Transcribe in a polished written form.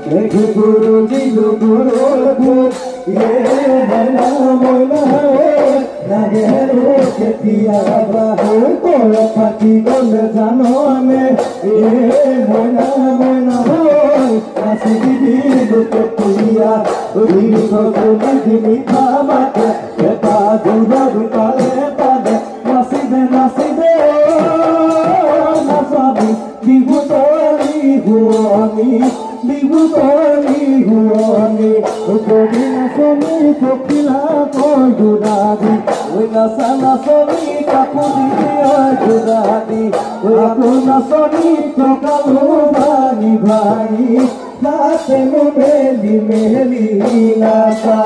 দেখে গুরু জিলু গুরু ময়না ময়না লাগে কেতিয়া বাহু তোর পাখি গলে জানো আমি ময়না ময়না আসি দিদি কেতিয়া মিঠা মাঠে এটা দূর পালে পালে নাচিবে নাচিবে নাচাবি বিহু তলি হুৱনি বিহু তলি হুৱনি কবি নাচনি পখিলা কয় গুড়াদি নাচা নাচনি কাপোৰ গুড়াদি আকৌ নাচনি টকালো ভাঙি ভাঙি নাচে মেলি মেলি নাচা